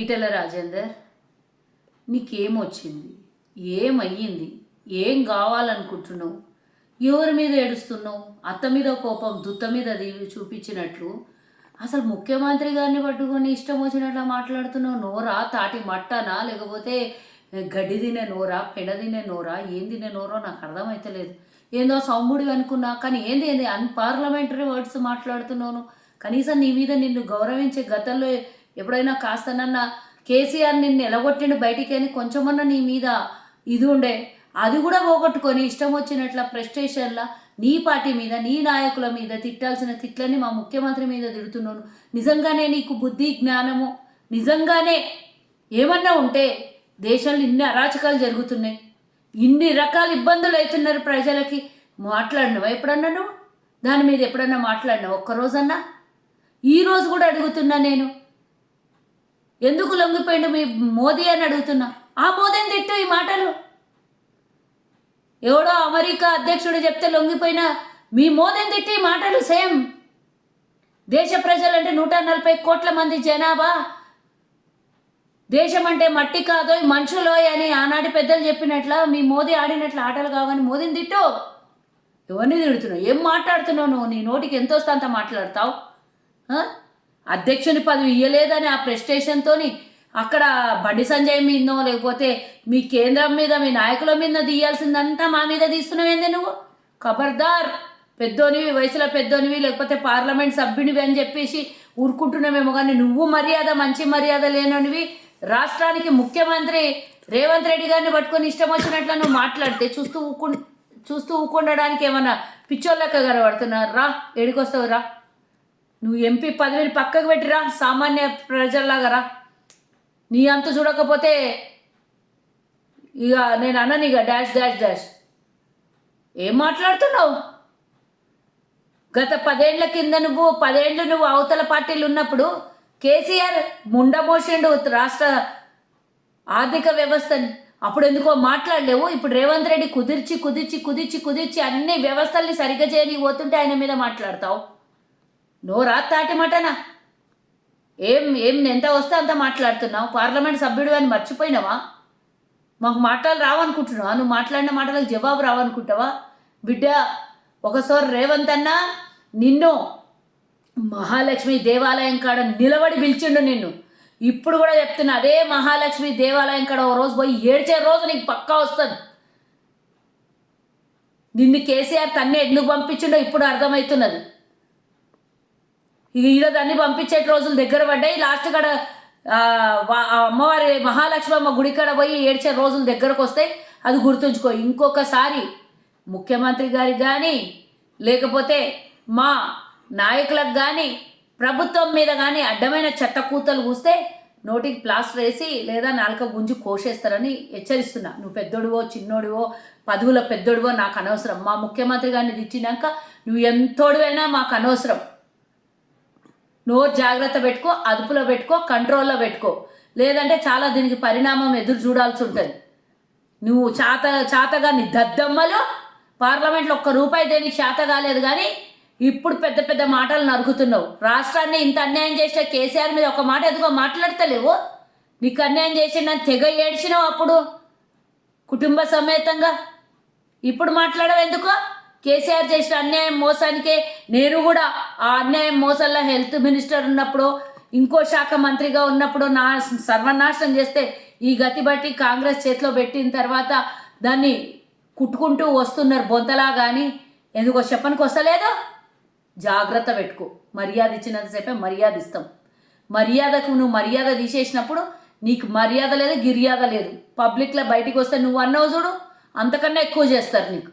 ఈటెల రాజేందర్, నీకేమొచ్చింది? ఏమయ్యింది? ఏం కావాలనుకుంటున్నావు? ఎవరి మీద ఏడుస్తున్నావు? అత్త మీద కోపం దుత్త మీద చూపించినట్లు అసలు ముఖ్యమంత్రి గారిని పట్టుకొని ఇష్టం వచ్చినట్లు మాట్లాడుతున్నావు. నోరా తాటి మట్టనా, లేకపోతే గడ్డి తినే నోరా, పెడ తినే నోరా, ఏం తినే నోరో నాకు అర్థమవుతలేదు. ఏందో సౌముడి అనుకున్నా, కానీ ఏంది అన్పార్లమెంటరీ వర్డ్స్ మాట్లాడుతున్నాను. కనీసం నీ మీద నిన్ను గౌరవించే గతంలో ఎప్పుడైనా కాస్తనన్నా కేసీఆర్ నిన్ను ఎలగొట్టిండు బయటికి అని కొంచెమన్నా నీ మీద ఇది ఉండే, అది కూడా పోగొట్టుకొని ఇష్టం వచ్చినట్ల ప్రెస్టేషన్లా నీ పార్టీ మీద నీ నాయకుల మీద తిట్టాల్సిన తిట్లని మా ముఖ్యమంత్రి మీద తిడుతున్నాను. నిజంగానే నీకు బుద్ధి జ్ఞానము నిజంగానే ఏమన్నా ఉంటే దేశంలో ఇన్ని అరాచకాలు జరుగుతున్నాయి, ఇన్ని రకాల ఇబ్బందులు అవుతున్నారు ప్రజలకి, మాట్లాడినావా ఎప్పుడన్నా? నువ్వు దాని మీద ఎప్పుడన్నా మాట్లాడినావు ఒక్కరోజన్నా? ఈరోజు కూడా అడుగుతున్నా నేను, ఎందుకు లొంగిపోయిండు మీ మోదీ అని అడుగుతున్నా. ఆ మోదీని తిట్టు ఈ మాటలు. ఎవడో అమెరికా అధ్యక్షుడు చెప్తే లొంగిపోయినా మీ మోదీని తిట్టి ఈ మాటలు సేమ్. దేశ ప్రజలంటే 140 కోట్ల మంది జనాభా, దేశం అంటే మట్టి కాదో మనుషులో అని ఆనాటి పెద్దలు చెప్పినట్ల మీ మోదీ ఆడినట్లు ఆటలు కావని మోదీని తిట్టు. ఎవరిని తిడుతున్నావు? ఏం మాట్లాడుతున్నావు నువ్వు? నీ నోటికి ఎంత వస్తే అంత మాట్లాడతావు. అధ్యక్షుని పదవి ఇయ్యలేదని ఆ ప్రెస్టేషన్తో అక్కడ బండి సంజయ్ మీదనో లేకపోతే మీ కేంద్రం మీద మీ నాయకుల మీద తీయాల్సిందంతా మా మీద తీస్తున్నావేంది నువ్వు? ఖబర్దార్, పెద్దోనివి, వయసులో పెద్దోనివి, లేకపోతే పార్లమెంట్ సభ్యునివి అని చెప్పేసి ఊరుకుంటున్నామేమో, కానీ నువ్వు మర్యాద మంచి మర్యాద లేననివి రాష్ట్రానికి ముఖ్యమంత్రి రేవంత్ రెడ్డి గారిని పట్టుకొని ఇష్టం వచ్చినట్లు నువ్వు మాట్లాడితే చూస్తూ ఊకుండడానికి ఏమన్నా పిచ్చోళ్ళక్క కనబడుతున్నారు? రా, ఏడికొస్తావు రా. నువ్వు ఎంపీ పదవిని పక్కకు పెట్టిరా, సామాన్య ప్రజల్లాగా రా. నీ అంత చూడకపోతే ఇక నేను అన్నని ఇక డాష్ డాష్ డాష్. ఏం మాట్లాడుతున్నావు? గత 10 ఏళ్ల కింద నువ్వు 10 ఏళ్ళు నువ్వు అవతల పార్టీలు ఉన్నప్పుడు కేసీఆర్ ముండమోసిండు రాష్ట్ర ఆర్థిక వ్యవస్థని. అప్పుడు ఎందుకో మాట్లాడలేవు. ఇప్పుడు రేవంత్ రెడ్డి కుదిర్చి కుదిర్చి కుదిర్చి కుదిర్చి అన్ని వ్యవస్థల్ని సరిగ్గా చేయని పోతుంటే ఆయన మీద మాట్లాడతావు. నోరా తాటి మటనా? ఏం ఎంత వస్తే అంత మాట్లాడుతున్నావు. పార్లమెంట్ సభ్యుడు అని మర్చిపోయినావా? మాకు మాటలు రావనుకుంటున్నావా? నువ్వు మాట్లాడిన మాటలకు జవాబు రావనుకుంటావా? బిడ్డ, ఒకసారి రేవంత్ అన్న నిన్ను మహాలక్ష్మి దేవాలయం కాడ నిలబడి పిలిచిండు నిన్ను. ఇప్పుడు కూడా చెప్తున్నా, అదే మహాలక్ష్మి దేవాలయం కాడ ఓ రోజు పోయి ఏడ్చే రోజు నీకు పక్కా వస్తుంది. నిన్ను కేసీఆర్ తన్నే ఎందుకు పంపించిండో ఇప్పుడు అర్థమవుతున్నది. ఇక ఈరోజు అన్ని పంపించే రోజులు దగ్గర పడ్డాయి. లాస్ట్ కాడ అమ్మవారి మహాలక్ష్మి అమ్మ గుడి కాడ పోయి ఏడ్చే రోజులు దగ్గరకు వస్తాయి. అది గుర్తుంచుకో. ఇంకొకసారి ముఖ్యమంత్రి గారికి కానీ లేకపోతే మా నాయకులకు కానీ ప్రభుత్వం మీద కానీ అడ్డమైన చెట్టకూతలు కూస్తే నోటికి ప్లాస్టర్ వేసి లేదా నాలుక గుంజి కోసేస్తారని హెచ్చరిస్తున్నా. నువ్వు పెద్దోడివో చిన్నోడివో పదవుల పెద్దోడివో నాకు అనవసరం. మా ముఖ్యమంత్రి గారిని తిట్టినాక నువ్వు ఎంతోడివైనా మాకు అనవసరం. నోరు జాగ్రత్త పెట్టుకో, అదుపులో పెట్టుకో, కంట్రోల్లో పెట్టుకో. లేదంటే చాలా దీనికి పరిణామం ఎదురు చూడాల్సి ఉంటుంది. నువ్వు చాతగా నీ దద్దమ్మలు పార్లమెంట్లో ₹1 దేనికి చేత కాలేదు, కానీ ఇప్పుడు పెద్ద పెద్ద మాటలు నరుకుతున్నావు. రాష్ట్రాన్ని ఇంత అన్యాయం చేసిన కేసీఆర్ మీద ఒక మాట ఎందుకో మాట్లాడతలేవు. నీకు అన్యాయం చేసిన తెగ ఏడ్చినావు అప్పుడు కుటుంబ సమేతంగా. ఇప్పుడు మాట్లాడవు ఎందుకో? కేసీఆర్ చేసిన అన్యాయం మోసానికే నేను కూడా ఆ అన్యాయం మోసంలో హెల్త్ మినిస్టర్ ఉన్నప్పుడు ఇంకో శాఖ మంత్రిగా ఉన్నప్పుడు నా సర్వనాశనం చేస్తే ఈ గతి బట్టి కాంగ్రెస్ చేతిలో పెట్టిన తర్వాత దాన్ని కుట్టుకుంటూ వస్తున్నారు బొంతలా. కానీ ఎందుకో చెప్పనికి వస్తలేదు. జాగ్రత్త పెట్టుకో. మర్యాద ఇచ్చినంతసేపే మర్యాద ఇస్తాం. మర్యాదకు నువ్వు మర్యాద తీసేసినప్పుడు నీకు మర్యాద లేదు, గిర్యాద లేదు. పబ్లిక్లో బయటికి వస్తే నువ్వు అన్నావు చూడు, అంతకన్నా ఎక్కువ చేస్తారు నీకు.